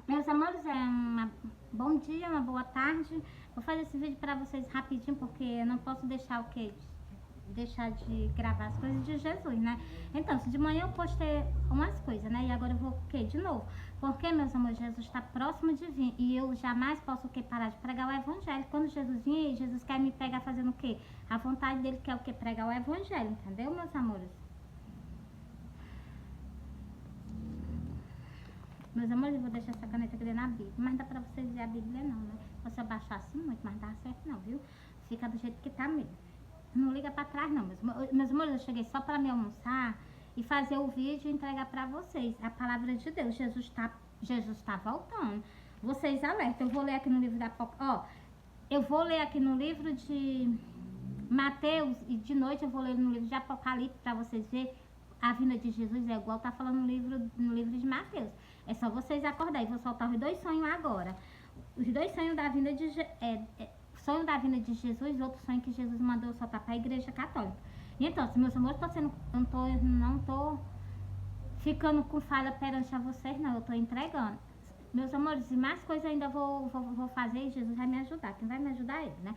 Meus amores, bom dia, uma boa tarde. Vou fazer esse vídeo para vocês rapidinho, porque eu não posso deixar o quê? Deixar de gravar as coisas de Jesus, né? Então, se de manhã eu postei umas coisas, né? E agora eu vou o quê? De novo. Porque, meus amores, Jesus está próximo de vir. E eu jamais posso o quê? Parar de pregar o evangelho. Quando Jesus vir, Jesus quer me pegar fazendo o quê? A vontade dele quer o quê? Pregar o evangelho, entendeu, meus amores? Meus amores, eu vou deixar essa caneta aqui dentro da Bíblia. Mas dá pra vocês ver a Bíblia não, né? Se eu baixar assim muito, mas não dá certo não, viu? Fica do jeito que tá mesmo. Não liga pra trás não, meus amores. Eu cheguei só pra me almoçar e fazer o vídeo e entregar pra vocês a palavra de Deus. Jesus tá voltando. Vocês alertam. Eu vou ler aqui no livro da... Ó, eu vou ler aqui no livro de Mateus e de noite eu vou ler no livro de Apocalipse pra vocês verem. A vinda de Jesus é igual tá falando no livro de Mateus. É só vocês acordarem. Vou soltar os dois sonhos agora. Os dois sonhos da vinda de sonho da vinda de Jesus, outro sonho que Jesus mandou soltar para a igreja católica. E então, se meus amores, não tô ficando com falha perante a vocês, não. Eu tô entregando. Meus amores, e mais coisas ainda vou fazer e Jesus vai me ajudar. Quem vai me ajudar é ele, né?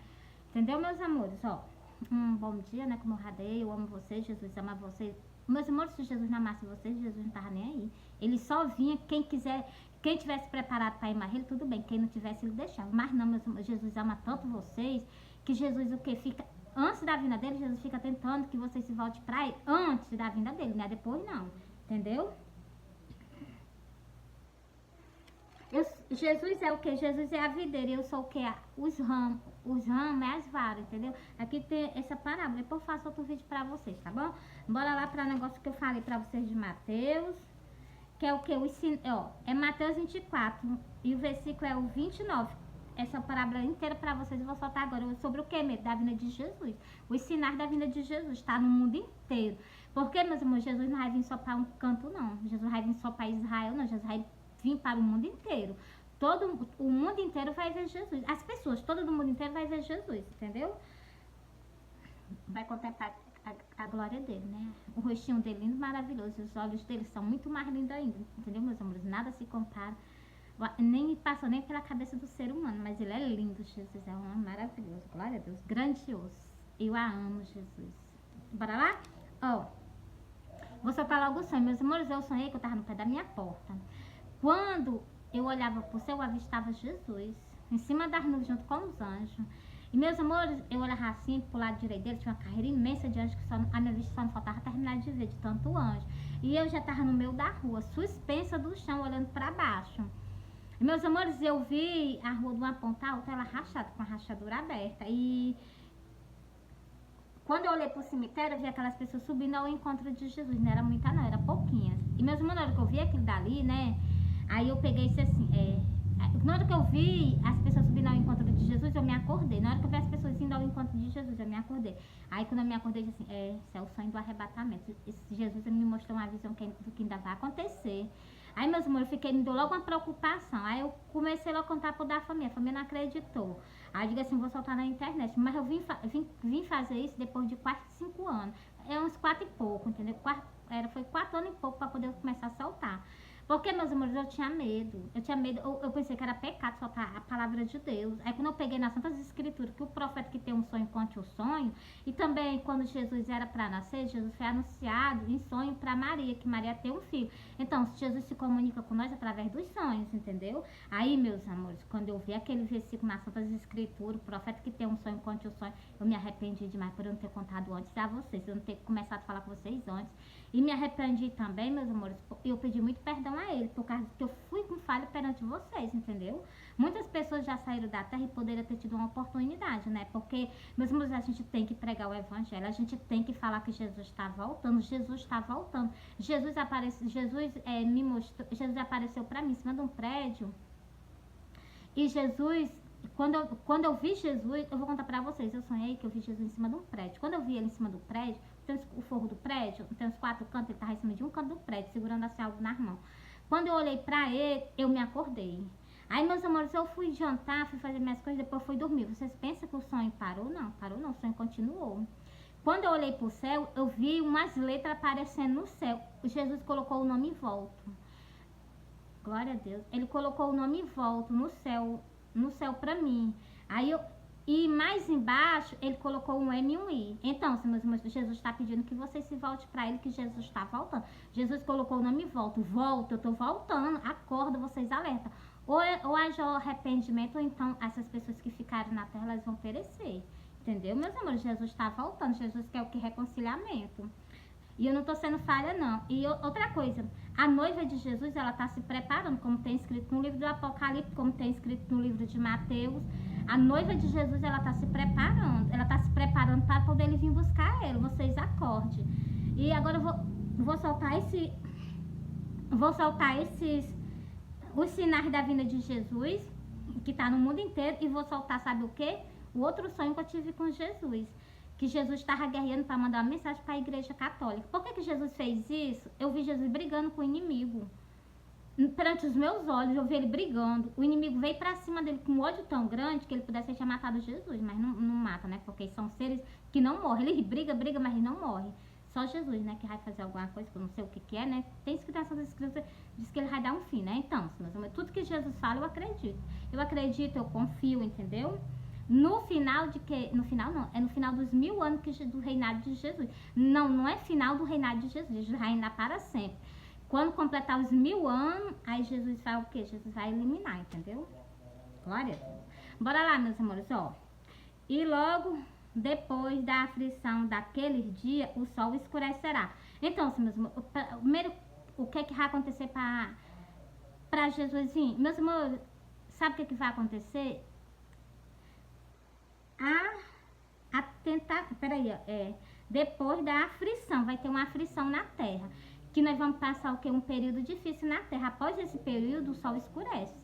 Entendeu, meus amores? Ó, bom dia, né? Como eu radei, eu amo vocês, Jesus ama vocês. Meus amores, se Jesus não amasse vocês, Jesus não tava nem aí. Ele só vinha, quem tivesse preparado para ir morrer, tudo bem. Quem não tivesse, ele deixava. Mas não, meus amores, Jesus ama tanto vocês, que Jesus o que? Fica, antes da vinda dele, Jesus fica tentando que vocês se voltem para ele antes da vinda dele, né? Depois não, entendeu? Jesus é o que? Jesus é a videira, eu sou o que? Os ramos é as varas, entendeu? Aqui tem essa parábola, depois eu faço outro vídeo pra vocês, tá bom? Bora lá para o negócio que eu falei pra vocês de Mateus, que é o que? É Mateus 24, e o versículo é o 29. Essa parábola inteira pra vocês eu vou soltar agora. Sobre o que mesmo? Da vinda de Jesus. O ensinar da vinda de Jesus, tá? No mundo inteiro. Porque, meus irmãos, Jesus não vai vir só para um canto, não. Jesus vai vir só para Israel, não. Jesus vai vir para o mundo inteiro. Todo o mundo inteiro vai ver Jesus. As pessoas, todo o mundo inteiro vai ver Jesus, entendeu? Vai contemplar a glória dele, né? O rostinho dele lindo, maravilhoso. Os olhos dele são muito mais lindos ainda, entendeu, meus amores? Nada se compara. Nem passou nem pela cabeça do ser humano, mas ele é lindo, Jesus. É um homem maravilhoso. Glória a Deus. Grandioso. Eu a amo, Jesus. Bora lá? Ó. Vou soltar logo o sonho. Meus amores, eu sonhei que eu tava no pé da minha porta. Quando eu olhava pro céu, eu avistava Jesus em cima das nuvens junto com os anjos. E, meus amores, eu olhava assim pro lado direito dele, tinha uma carreira imensa de anjos, que a minha vista só não faltava terminar de ver, de tanto anjo. E eu já tava no meio da rua, suspensa do chão, olhando para baixo. E, meus amores, eu vi a rua de uma ponta a outra, ela rachada, com a rachadura aberta. E quando eu olhei pro cemitério, eu vi aquelas pessoas subindo ao encontro de Jesus. Não era muita não, era pouquinhas. E, meus irmãos, na hora que eu vi aquilo dali, né, aí eu peguei isso assim, na hora que eu vi as pessoas subindo ao encontro de Jesus, eu me acordei. Na hora que eu vi as pessoas indo ao encontro de Jesus, eu me acordei. Aí quando eu me acordei, eu disse assim, isso é o sonho do arrebatamento. Esse Jesus me mostrou uma visão do que ainda vai acontecer. Aí, meus amores, me deu logo uma preocupação. Aí eu comecei a contar pro da família. A família não acreditou. Aí eu digo assim, vou soltar na internet. Mas eu vim fazer isso depois de quase 5 anos. É uns 4 e pouco, entendeu? Foi 4 anos e pouco para poder começar a soltar. Porque, meus amores, eu tinha medo. Eu pensei que era pecado soltar a palavra de Deus. Aí quando eu peguei nas Santas Escrituras, que o profeta que tem um sonho conte o sonho, e também quando Jesus era para nascer, Jesus foi anunciado em sonho para Maria, que Maria tem um filho. Então, Jesus se comunica com nós através dos sonhos, entendeu? Aí, meus amores, quando eu vi aquele versículo nas Santas Escrituras, o profeta que tem um sonho conte o sonho, eu me arrependi demais por eu não ter contado antes a vocês, eu não ter começado a falar com vocês antes. E me arrependi também, meus amores, eu pedi muito perdão a ele, por causa que eu fui com falha perante vocês, entendeu? Muitas pessoas já saíram da terra e poderiam ter tido uma oportunidade, né? Porque, meus amores, a gente tem que pregar o evangelho, a gente tem que falar que Jesus está voltando, Jesus está voltando. Jesus apareceu para mim em cima de um prédio, e Jesus... Quando eu vi Jesus, eu vou contar pra vocês, eu sonhei que eu vi Jesus em cima de um prédio. Quando eu vi ele em cima do prédio, tem o forro do prédio, tem os 4 cantos, ele tava em cima de um canto do prédio, segurando assim algo nas mãos. Quando eu olhei pra ele, eu me acordei. Aí, meus amores, eu fui jantar, fui fazer minhas coisas, depois fui dormir. Vocês pensam que o sonho parou? Não, parou não, o sonho continuou. Quando eu olhei pro céu, eu vi umas letras aparecendo no céu. Jesus colocou o nome em volta. glória a Deus. Ele colocou o nome Volto no céu pra mim. Aí e mais embaixo, ele colocou um M e um I. Então, se meus irmãos, Jesus está pedindo que vocês se volte para ele, que Jesus está voltando. Jesus colocou o nome Volto. Volta, eu estou voltando. Acorda, vocês alertam. Ou haja arrependimento, ou então essas pessoas que ficaram na terra, elas vão perecer. Entendeu, meus amores? Jesus está voltando. Jesus quer o que? Reconciliamento. E eu não estou sendo falha, não. E outra coisa, a noiva de Jesus, ela está se preparando, como tem escrito no livro do Apocalipse, como tem escrito no livro de Mateus. A noiva de Jesus, ela está se preparando. Ela está se preparando para poder ele vir buscar ele. Vocês acordem. E agora eu vou soltar os sinais da vinda de Jesus, que está no mundo inteiro, e vou soltar, sabe o quê? O outro sonho que eu tive com Jesus. Que Jesus estava guerreando para mandar uma mensagem para a igreja católica. Por que Jesus fez isso? Eu vi Jesus brigando com o inimigo. Perante os meus olhos, eu vi ele brigando. O inimigo veio para cima dele com um ódio tão grande que ele pudesse ter matado Jesus. Mas não mata, né? Porque são seres que não morrem. Ele briga, mas ele não morre. Só Jesus, né? Que vai fazer alguma coisa, que eu não sei o que é, né? Tem escritas escritas, diz que ele vai dar um fim, né? Então, tudo que Jesus fala, eu acredito. Eu acredito, eu confio, entendeu? No final de que... No final não, é no final dos 1000 anos do reinado de Jesus. Não é final do reinado de Jesus. Jesus vai reinar para sempre. Quando completar os 1000 anos, aí Jesus vai o quê? Jesus vai eliminar, entendeu? Glória a Deus. Bora lá, meus amores, ó. E logo depois da aflição daquele dia, o sol escurecerá. Então, meus amores, primeiro, o que vai acontecer para Jesus vir? Meus amores, sabe o que vai acontecer? Depois da aflição, vai ter uma aflição na terra, que nós vamos passar o quê? Um período difícil na terra. Após esse período, o sol escurece.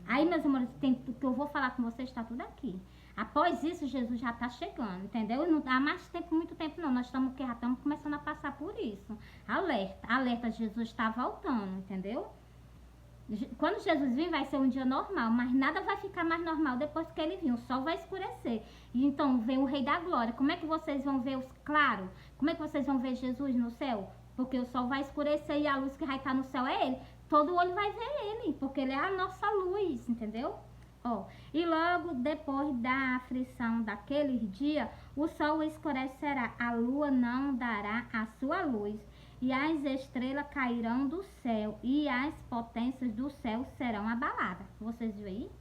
Aí, meus amores, o que eu vou falar com vocês está tudo aqui. Após isso, Jesus já está chegando, entendeu? Não dá mais tempo, muito tempo não. Nós estamos já estamos começando a passar por isso. Alerta, Jesus está voltando, entendeu? Quando Jesus vir, vai ser um dia normal, mas nada vai ficar mais normal depois que ele vir. O sol vai escurecer. E então vem o Rei da Glória. Como é que vocês vão ver claro? Como é que vocês vão ver Jesus no céu? Porque o sol vai escurecer e a luz que vai estar no céu é ele. Todo olho vai ver ele, porque ele é a nossa luz, entendeu? Ó, e logo depois da aflição daquele dia, o sol escurecerá, a lua não dará a sua luz. E as estrelas cairão do céu, e as potências do céu serão abaladas. Vocês viram aí?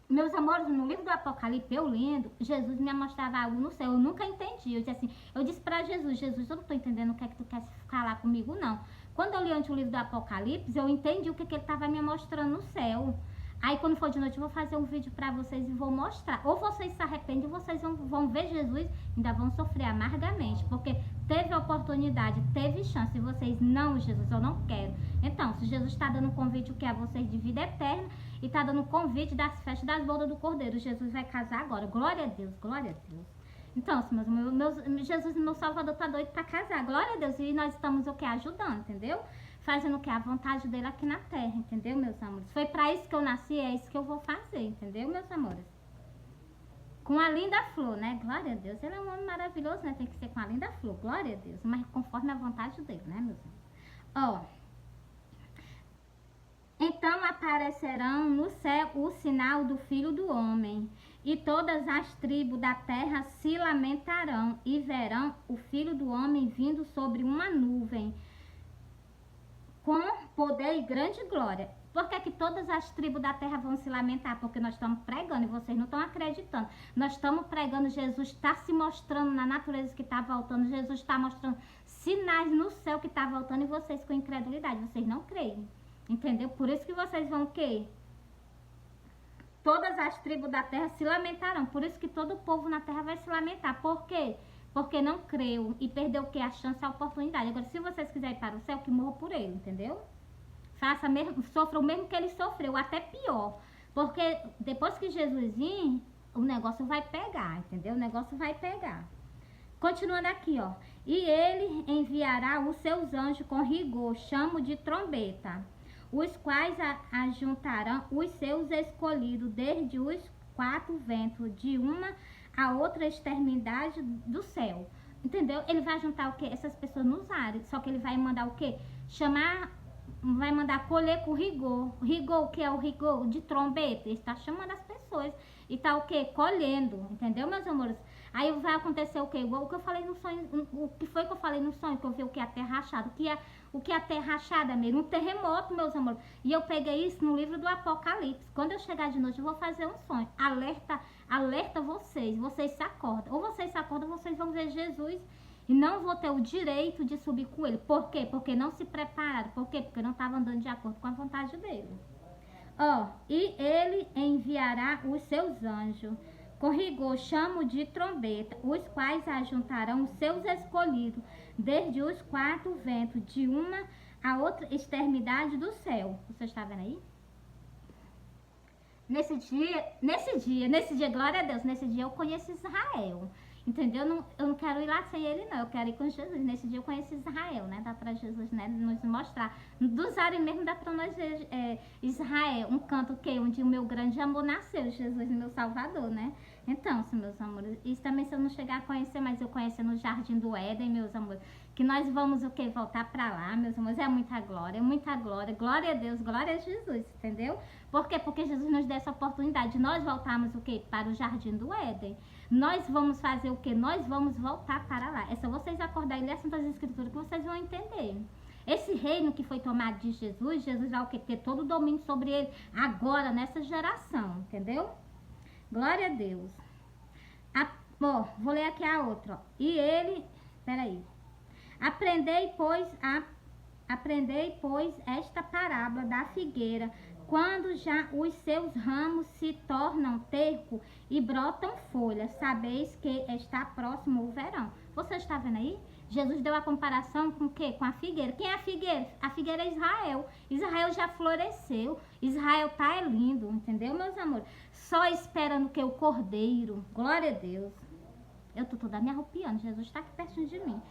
Meus amores, no livro do Apocalipse, eu lendo, Jesus me mostrava algo no céu. Eu nunca entendi. Eu disse pra Jesus, eu não tô entendendo o que é que tu quer falar comigo, não. Quando eu li antes o livro do Apocalipse, eu entendi o que ele tava me mostrando no céu. Aí, quando for de noite, eu vou fazer um vídeo pra vocês e vou mostrar. Ou vocês se arrependem, ou vocês vão ver Jesus e ainda vão sofrer amargamente. Porque teve oportunidade, teve chance. E vocês, não, Jesus, eu não quero. Então, se Jesus está dando um convite, o que é a vocês de vida eterna, e está dando um convite das festas das bodas do Cordeiro. Jesus vai casar agora. Glória a Deus, glória a Deus. Então, Jesus, meu Salvador, tá doido para casar. Glória a Deus. E nós estamos o que? Ajudando, entendeu? Fazendo o que? A vontade dele aqui na terra, entendeu, meus amores? Foi para isso que eu nasci, é isso que eu vou fazer, entendeu, meus amores? Com a linda flor, né? Glória a Deus. Ele é um homem maravilhoso, né? Tem que ser com a linda flor, glória a Deus. Mas conforme a vontade dele, né, meus amores? Ó. Então aparecerão no céu o sinal do Filho do Homem, e todas as tribos da terra se lamentarão, e verão o Filho do Homem vindo sobre uma nuvem, com poder e grande glória. Por que todas as tribos da terra vão se lamentar? Porque nós estamos pregando e vocês não estão acreditando. Nós estamos pregando, Jesus está se mostrando na natureza que está voltando. Jesus está mostrando sinais no céu que está voltando e vocês com incredulidade. Vocês não creem, entendeu? Por isso que vocês vão o quê? Todas as tribos da terra se lamentarão. Por isso que todo o povo na terra vai se lamentar. Por quê? Porque não creu e perdeu o que? A chance, a oportunidade. Agora, se vocês quiserem ir para o céu, que morra por ele, entendeu? Faça mesmo, sofra o mesmo que ele sofreu, até pior. Porque depois que Jesus vir, o negócio vai pegar, entendeu? O negócio vai pegar. Continuando aqui, ó. E ele enviará os seus anjos com rigor, chamo de trombeta, os quais ajuntarão os seus escolhidos desde os 4 ventos, de uma a outra extremidade do céu. Entendeu? Ele vai juntar o quê? Essas pessoas nos ares. Só que ele vai mandar o quê? Chamar vai mandar colher com rigor. Rigor, o que é o rigor? De trombeta. Ele está chamando as pessoas e tá o quê? Colhendo, entendeu, meus amores? Aí vai acontecer o quê? Igual o que eu falei no sonho, o que foi que eu falei no sonho, que eu vi o que é a terra rachada. O que é a terra rachada mesmo? Um terremoto, meus amores. E eu peguei isso no livro do Apocalipse. Quando eu chegar de noite, eu vou fazer um sonho. Alerta vocês se acordam. Ou vocês se acordam, vocês vão ver Jesus e não vou ter o direito de subir com ele. Por quê? Porque não se prepararam. Por quê? Porque não estava andando de acordo com a vontade dele. E ele enviará os seus anjos, com rigor chamo de trombeta, os quais ajuntarão os seus escolhidos, desde os quatro ventos, de uma a outra extremidade do céu. Você está vendo aí? Nesse dia, glória a Deus, nesse dia eu conheço Israel. Entendeu? Eu não quero ir lá sem ele, não. Eu quero ir com Jesus. Nesse dia eu conheço Israel, né? Dá pra Jesus, né, nos mostrar. Dos ares mesmo dá pra nós ver Israel. Um canto onde o meu grande amor nasceu. Jesus, meu Salvador, né? Então, meus amores, isso também se eu não chegar a conhecer, mas eu conhecer no Jardim do Éden, meus amores. Que nós vamos o quê? Voltar pra lá, meus amores. É muita glória, muita glória. Glória a Deus, glória a Jesus, entendeu? Por quê? Porque Jesus nos deu essa oportunidade de nós voltarmos o quê? Para o Jardim do Éden. Nós vamos fazer o quê? Nós vamos voltar para lá. É só vocês acordarem e lerem as escrituras que vocês vão entender. Esse reino que foi tomado de Jesus, Jesus vai o quê? Ter todo o domínio sobre ele agora, nessa geração, entendeu? Glória a Deus. Vou ler aqui a outra, ó. E ele, peraí. Aprendei, pois, esta parábola da figueira, quando já os seus ramos se tornam terco e brotam folhas, sabeis que está próximo o verão. Você está vendo aí? Jesus deu a comparação com o quê? Com a figueira. Quem é a figueira? A figueira é Israel. Israel já floresceu. Israel tá lindo, entendeu, meus amores? Só esperando que o cordeiro, glória a Deus. Eu tô toda me arrupiando. Jesus está aqui pertinho de mim.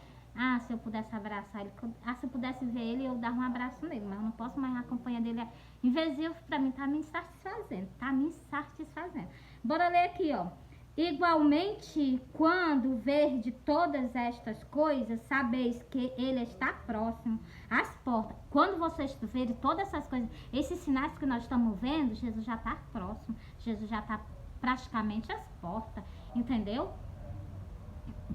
Se eu pudesse abraçar ele, se eu pudesse ver ele, eu dar um abraço nele, mas eu não posso mais acompanhar dele. Invisível pra mim, tá me satisfazendo, Bora ler aqui, ó. Igualmente, quando verde todas estas coisas, sabeis que ele está próximo às portas. Quando vocês verem todas essas coisas, esses sinais que nós estamos vendo, Jesus já está próximo, Jesus já está praticamente às portas, entendeu?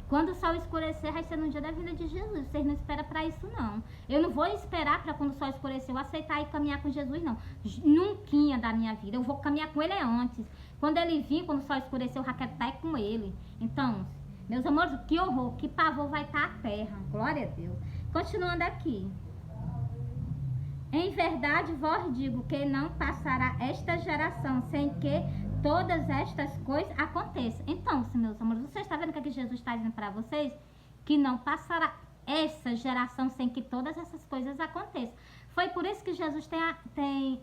Quando o sol escurecer, vai ser no dia da vinda de Jesus. Vocês não esperam para isso, não. Eu não vou esperar para quando o sol escurecer eu aceitar e caminhar com Jesus, não. Nunca da minha vida. Eu vou caminhar com ele antes. Quando ele vir, quando o sol escurecer, eu já quero estar com ele. Então, meus amores, que horror, que pavor vai estar a terra. Glória a Deus. Continuando aqui. Em verdade vos digo que não passará esta geração sem que todas estas coisas aconteçam. Então, meus amores, vocês estão vendo o que Jesus está dizendo para vocês? Que não passará essa geração sem que todas essas coisas aconteçam. Foi por isso que Jesus tem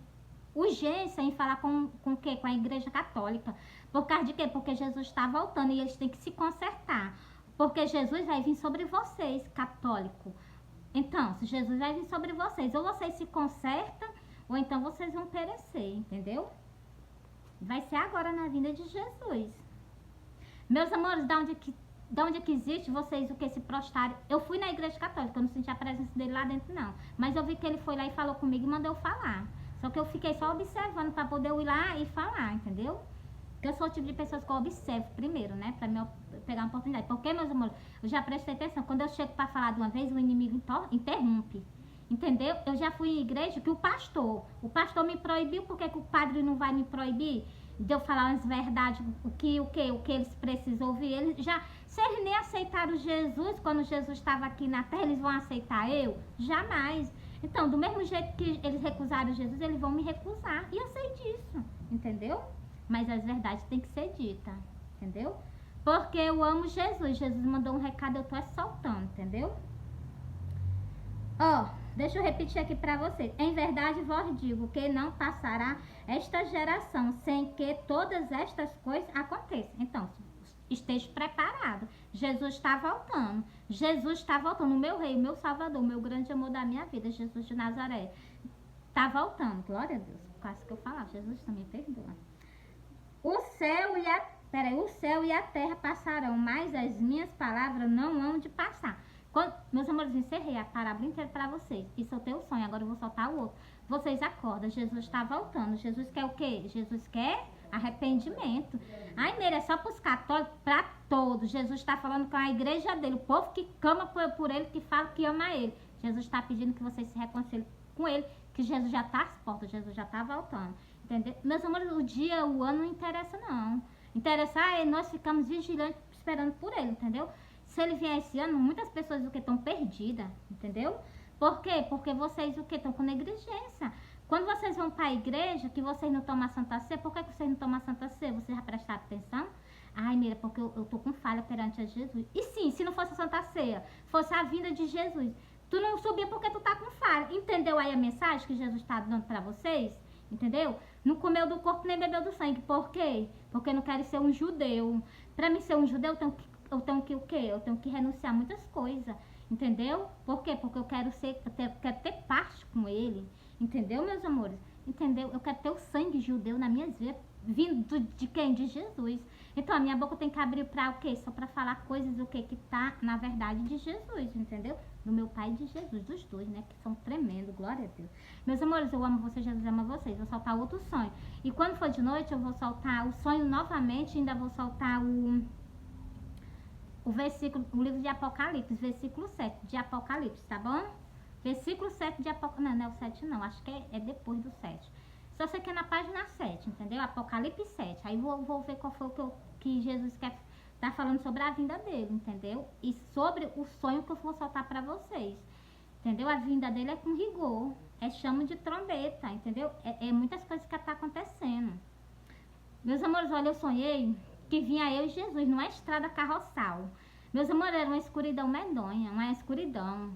urgência em falar com o quê? Com a Igreja Católica. Por causa de quê? Porque Jesus está voltando e eles têm que se consertar. Porque Jesus vai vir sobre vocês, católico. Então, se Jesus vai vir sobre vocês, ou vocês se consertam, ou então vocês vão perecer, entendeu? Vai ser agora na vinda de Jesus. Meus amores, da onde que existe vocês o que se prostrarem? Eu fui na Igreja Católica, eu não senti a presença dele lá dentro, não. Mas eu vi que ele foi lá e falou comigo e mandou eu falar. Só que eu fiquei só observando para poder eu ir lá e falar, entendeu? Porque eu sou o tipo de pessoa que eu observo primeiro, né? Pra me pegar uma oportunidade. Porque, meus amores, eu já prestei atenção. Quando eu chego para falar de uma vez, o inimigo interrompe. Entendeu? Eu já fui em igreja que o pastor me proibiu, por que o padre não vai me proibir de eu falar as verdades, o que eles precisam ouvir? Se eles nem aceitaram Jesus, quando Jesus estava aqui na terra, eles vão aceitar eu? Jamais. Então, do mesmo jeito que eles recusaram Jesus, eles vão me recusar. E eu sei disso, entendeu? Mas as verdades têm que ser ditas, entendeu? Porque eu amo Jesus. Jesus mandou um recado, eu tô soltando, entendeu? Deixa eu repetir aqui para vocês. Em verdade vos digo que não passará esta geração sem que todas estas coisas aconteçam. Então, esteja preparado. Jesus está voltando. Jesus está voltando. O meu rei, o meu salvador, o meu grande amor da minha vida, Jesus de Nazaré. Está voltando. Glória a Deus. Quase que eu falava. Jesus também perdoa. O céu e a terra passarão, mas as minhas palavras não hão de passar. Meus amores, encerrei a parábola inteira para vocês. E soltei o sonho, agora eu vou soltar o outro. Vocês acordam, Jesus está voltando. Jesus quer o quê? Jesus quer arrependimento. Ai, Meire, é só para os católicos, para todos. Jesus está falando com a igreja dele, o povo que clama por ele, que fala que ama ele. Jesus está pedindo que vocês se reconciliem com ele, que Jesus já está às portas, Jesus já está voltando. Entendeu? Meus amores, o dia, o ano não interessa, não. Interessar é nós ficamos vigilantes esperando por ele, entendeu? Se ele vier esse ano, muitas pessoas o que estão perdidas, entendeu? Por quê? Porque vocês o que estão com negligência. Quando vocês vão para a igreja, que vocês não tomam a Santa Ceia, por que vocês não tomam a Santa Ceia? Vocês já prestaram atenção? Ai, Mira, porque eu tô com falha perante a Jesus. E sim, se não fosse a Santa Ceia, fosse a vinda de Jesus, tu não subia porque tu tá com falha. Entendeu aí a mensagem que Jesus está dando para vocês? Entendeu? Não comeu do corpo nem bebeu do sangue. Por quê? Porque eu não quero ser um judeu. Para mim ser um judeu, eu tenho que o quê? Eu tenho que renunciar a muitas coisas. Entendeu? Por quê? Porque eu quero ter parte com ele. Entendeu, meus amores? Entendeu? Eu quero ter o sangue judeu na minha vida, vindo de quem? De Jesus. Então, a minha boca tem que abrir para o quê? Só para falar coisas o quê? Que tá na verdade de Jesus, entendeu? Do meu pai e de Jesus, dos dois, né? Que são tremendos, glória a Deus. Meus amores, eu amo vocês, Jesus ama vocês. Vou soltar outro sonho. E quando for de noite, eu vou soltar o sonho novamente, ainda vou soltar o versículo, o livro de Apocalipse, versículo 7 de Apocalipse, tá bom? Versículo 7 de Apocalipse, não é o 7 não, acho que é depois do 7. Só sei que é na página 7, entendeu? Apocalipse 7. Aí vou ver qual foi o que Jesus quer tá falando sobre a vinda dele, entendeu? E sobre o sonho que eu vou soltar pra vocês, entendeu? A vinda dele é com rigor, é chamo de trombeta, entendeu? É muitas coisas que tá acontecendo. Meus amores, olha, eu sonhei que vinha eu e Jesus numa estrada carroçal. Meus amores, era uma escuridão medonha, uma escuridão.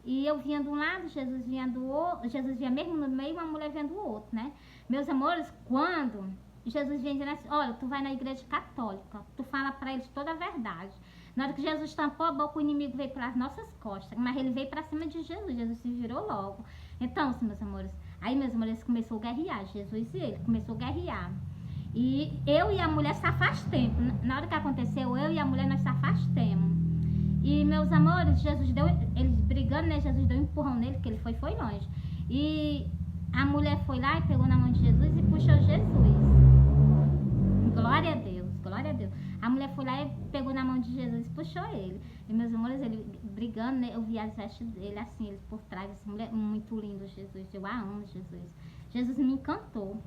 E eu vinha de um lado, Jesus vinha do outro, Jesus vinha mesmo no meio, uma mulher vinha do outro, né? Meus amores, quando Jesus vinha dizendo assim, olha, tu vai na igreja católica, tu fala pra eles toda a verdade. Na hora que Jesus tampou a boca, o inimigo veio pelas nossas costas, mas ele veio pra cima de Jesus, Jesus se virou logo. Então, meus amores, aí meus amores começou a guerrear, Jesus e ele começou a guerrear. E eu e a mulher se afastamos. Na hora que aconteceu, eu e a mulher nós se afastamos. E meus amores, Jesus deu, eles brigando, né? Jesus deu um empurrão nele, que ele foi longe. E a mulher foi lá e pegou na mão de Jesus e puxou Jesus. Glória a Deus, glória a Deus. A mulher foi lá e pegou na mão de Jesus e puxou ele. E meus amores, ele brigando, né? Eu vi as vestes dele assim, ele por trás. Essa mulher, muito lindo, Jesus. Eu a amo, Jesus. Jesus me encantou.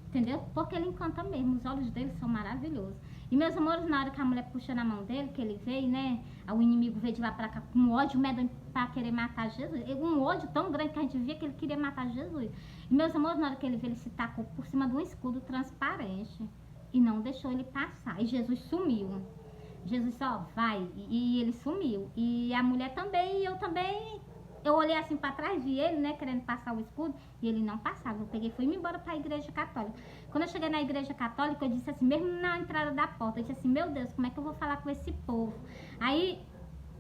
Entendeu? Porque ele encanta mesmo, os olhos dele são maravilhosos. E meus amores, na hora que a mulher puxou na mão dele, que ele veio, né? O inimigo veio de lá pra cá com ódio medonho pra querer matar Jesus. Um ódio tão grande que a gente via que ele queria matar Jesus. E meus amores, na hora que ele veio, ele se tacou por cima de um escudo transparente. E não deixou ele passar. E Jesus sumiu. Jesus só vai. E ele sumiu. E a mulher também, e eu também. Eu olhei assim pra trás, vi ele, né, querendo passar o escudo, e ele não passava. Eu peguei e fui embora pra igreja católica. Quando eu cheguei na igreja católica, eu disse assim, mesmo na entrada da porta, eu disse assim, meu Deus, como é que eu vou falar com esse povo? Aí,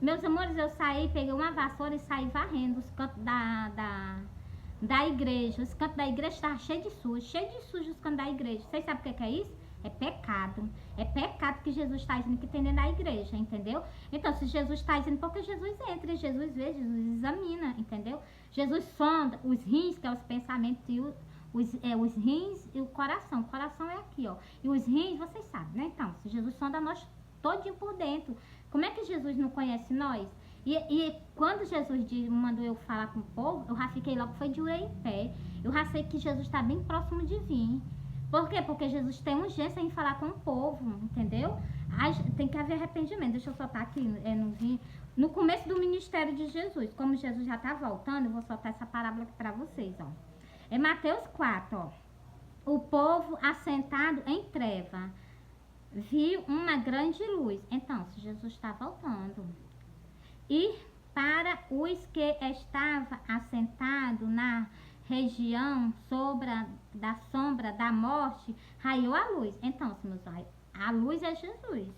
meus amores, eu saí, peguei uma vassoura e saí varrendo os cantos da igreja. Os cantos da igreja estavam cheios de sujo os cantos da igreja. Vocês sabem o que é isso? É pecado. É pecado que Jesus está dizendo que tem dentro da igreja, entendeu? Então, se Jesus está dizendo, porque Jesus entra, Jesus vê, Jesus examina, entendeu? Jesus sonda os rins, que é os pensamentos, e os rins e o coração. O coração é aqui, ó. E os rins, vocês sabem, né? Então, se Jesus sonda nós todinho por dentro, como é que Jesus não conhece nós? E quando Jesus mandou eu falar com o povo, eu já fiquei logo, foi de orelha em pé. Eu já sei que Jesus está bem próximo de vir. Por quê? Porque Jesus tem urgência em falar com o povo, entendeu? Tem que haver arrependimento. Deixa eu soltar aqui, no começo do ministério de Jesus. Como Jesus já está voltando, eu vou soltar essa parábola aqui para vocês, ó. É Mateus 4, ó. O povo assentado em treva viu uma grande luz. Então, se Jesus está voltando. E para os que estavam assentados na região da sombra da morte, raiou a luz. Então, meus olhos, a luz é Jesus.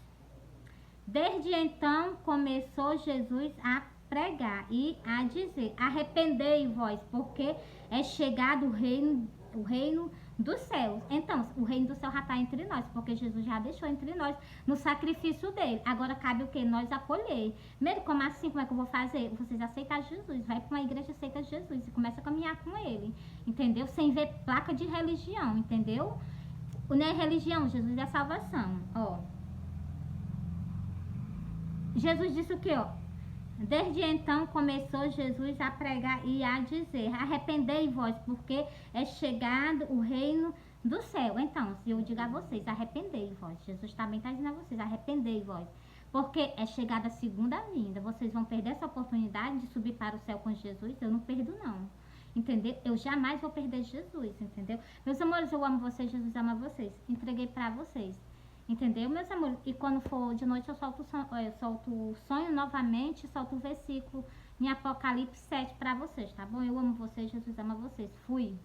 Desde então, começou Jesus a pregar e a dizer, arrependei vós, porque é chegado o reino o reino dos céus. Então, o reino do céu já está entre nós, porque Jesus já deixou entre nós no sacrifício dele. Agora cabe o quê? Nós acolher. Primeiro, como assim? Como é que eu vou fazer? Vocês aceitar Jesus. Vai para uma igreja, aceita Jesus e começa a caminhar com ele. Entendeu? Sem ver placa de religião, entendeu? Não é religião, Jesus é salvação. Ó. Jesus disse o quê, ó? Desde então começou Jesus a pregar e a dizer: arrependei-vos, porque é chegado o reino do céu. Então, se eu digo a vocês, arrependei-vos, Jesus também está dizendo a vocês: arrependei-vos, porque é chegada a segunda vinda. Vocês vão perder essa oportunidade de subir para o céu com Jesus? Eu não perdo, não. Entendeu? Eu jamais vou perder Jesus, entendeu? Meus amores, eu amo vocês, Jesus ama vocês. Entreguei para vocês. Entendeu, meus amores? E quando for de noite eu solto o sonho novamente, solto o versículo em Apocalipse 7 para vocês, tá bom? Eu amo vocês, Jesus ama vocês. Fui.